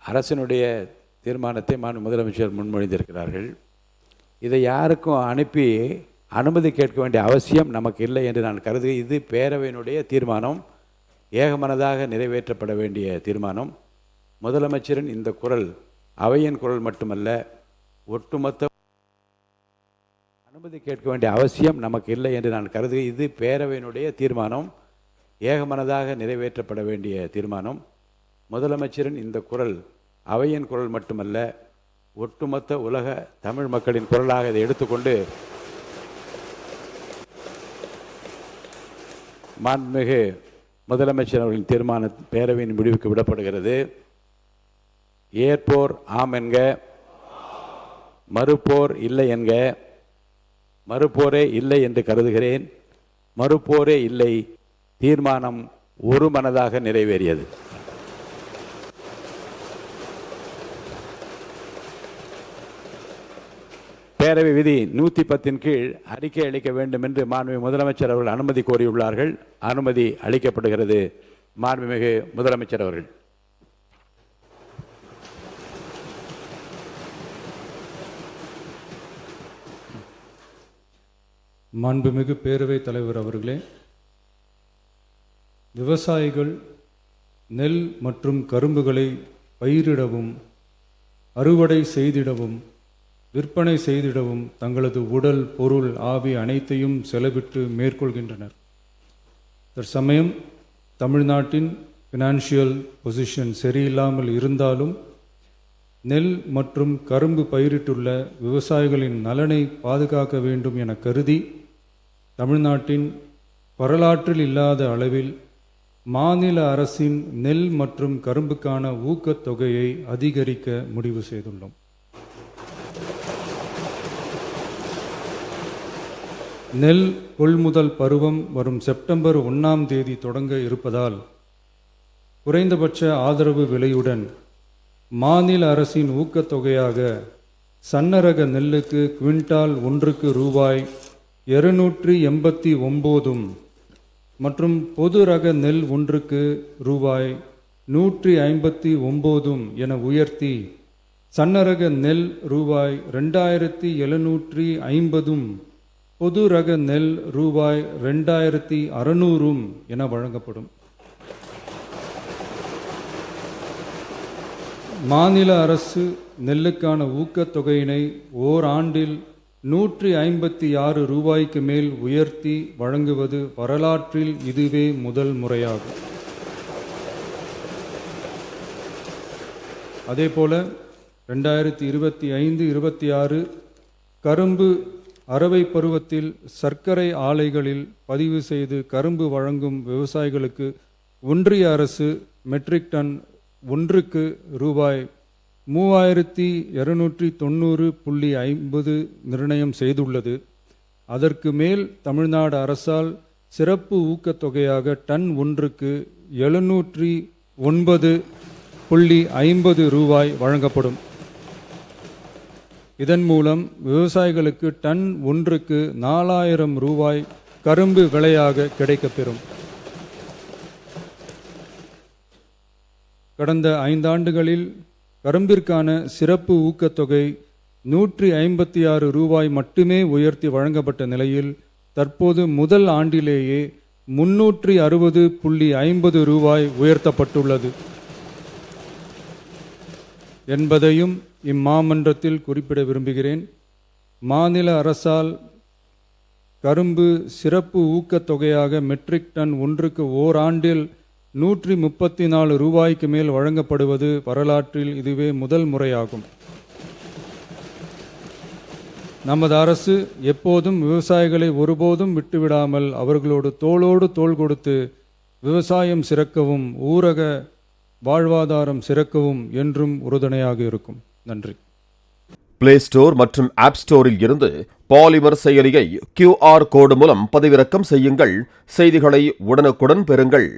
அரசினுடைய தீர்மானத்தை முதலமைச்சர் முன்மொழிந்திருக்கிறார்கள். இதை யாருக்கும் அனுப்பி அனுமதி கேட்க வேண்டிய அவசியம் நமக்கு இல்லை என்று நான் கருதுகிறேன். இது பேரவையினுடைய தீர்மானம், ஏகமனதாக நிறைவேற்றப்பட வேண்டிய தீர்மானம். முதலமைச்சரின் இந்த குரல் அவையின் குரல் மட்டுமல்ல, ஒட்டுமொத்த அனுமதி கேட்க வேண்டிய அவசியம் நமக்கு இல்லை என்று நான் கருதுகிறேன். இது பேரவையினுடைய தீர்மானம், ஏகமனதாக நிறைவேற்றப்பட வேண்டிய தீர்மானம். முதலமைச்சரின் இந்த குரல் அவையின் குரல் மட்டுமல்ல, ஒட்டுமொத்த உலக தமிழ் மக்களின் குரலாக இதை எடுத்துக்கொண்டு மாண்புமிகு முதலமைச்சர் அவர்களின் தீர்மான பேரவையின் முடிவுக்கு விடப்படுகிறது. ஏற்போர் ஆம் என்க, மறுப்போர் இல்லை என்க. மறுப்போரே இல்லை என்று கருதுகிறேன். மறுப்போரே இல்லை. தீர்மானம் ஒரு மனதாக நிறைவேறியது. பேரவை விதி 110 கீழ் அறிக்கை அளிக்க வேண்டும் என்று மாண்புமிகு முதலமைச்சர் அவர்கள் அனுமதி கோரியுள்ளார்கள். அனுமதி அளிக்கப்படுகிறது. மாண்புமிகு முதலமைச்சர் அவர்கள். மாண்புமிகு பேரவைத் தலைவர் அவர்களே, விவசாயிகள் நெல் மற்றும் கரும்புகளை பயிரிடவும், அறுவடை செய்திடவும், விற்பனை செய்திடவும் தங்களது உடல், பொருள், ஆவி அனைத்தையும் செலவிட்டு மேற்கொள்கின்றனர். தற்சமயம் தமிழ்நாட்டின் ஃபினான்ஷியல் பொசிஷன் சரியில்லாமல் இருந்தாலும் நெல் மற்றும் கரும்பு பயிரிட்டுள்ள விவசாயிகளின் நலனை பாதுகாக்க வேண்டும் என கருதி தமிழ்நாட்டின் வரலாற்றில் இல்லாத அளவில் மாநில அரசின் நெல் மற்றும் கரும்புக்கான ஊக்கத்தொகையை அதிகரிக்க முடிவு செய்துள்ளோம். நெல் கொள்முதல் பருவம் வரும் செப்டம்பர் 1ஆம் தேதி தொடங்க இருப்பதால் குறைந்தபட்ச ஆதரவு விலையுடன் மாநில அரசின் ஊக்கத்தொகையாக சன்னரக நெல்லுக்கு குவிண்டால் ஒன்றுக்கு ரூபாய் 289 மற்றும் பொது ரக நெல் ஒன்றுக்கு ரூபாய் 159 என உயர்த்தி சன்னரக நெல் ரூபாய் 2750 பொது ரக நெல் ரூபாய் 2600 என வழங்கப்படும். மாநில அரசு நெல்லுக்கான ஊக்கத்தொகையினை ஓராண்டில் 156 ரூபாய்க்கு மேல் உயர்த்தி வழங்குவது வரலாற்றில் இதுவே முதல் முறையாகும். அதேபோல 2025-26 கரும்பு அரவை பருவத்தில் சர்க்கரை ஆலைகளில் பதிவு செய்து கரும்பு வழங்கும் விவசாயிகளுக்கு ஒன்றிய அரசு மெட்ரிக் டன் ஒன்றுக்கு ரூபாய் 3290.50 நிர்ணயம் செய்துள்ளது. அதற்கு மேல் தமிழ்நாடு அரசால் சிறப்பு ஊக்கத்தொகையாக டன் ஒன்றுக்கு 709.50 ரூபாய் வழங்கப்படும். இதன் மூலம் விவசாயிகளுக்கு டன் ஒன்றுக்கு 4000 ரூபாய் கரும்பு விலையாக கிடைக்கப்பெறும். கடந்த 5 ஆண்டுகளில் கரும்பிற்கான சிறப்பு ஊக்கத்தொகை 156 ரூபாய் மட்டுமே உயர்த்தி வழங்கப்பட்ட நிலையில் தற்போது முதல் ஆண்டிலேயே 360.50 ரூபாய் உயர்த்தப்பட்டுள்ளது என்பதையும் இம்மாமன்றத்தில் குறிப்பிட விரும்புகிறேன். மாநில அரசால் கரும்பு சிறப்பு ஊக்கத்தொகையாக மெட்ரிக் டன் ஒன்றுக்கு ஓராண்டில் 134 ரூபாய்க்கு மேல் வழங்கப்படுவது வரலாற்றில் இதுவே முதல் முறையாகும். நமது அரசு எப்போதும் விவசாயிகளை ஒருபோதும் விட்டுவிடாமல் அவர்களோடு தோளோடு தோள் கொடுத்து விவசாயம் சிறக்கவும் ஊரக வாழ்வாதாரம் சிறக்கவும் என்றும் உறுதுணையாக இருக்கும். நன்றி. பிளே ஸ்டோர் மற்றும் ஆப் ஸ்டோரில் இருந்து பாலிமர் செயலியை QR கோடு மூலம் பதிவிறக்கம் செய்யுங்கள். செய்திகளை உடனுக்குடன் பெறுங்கள்.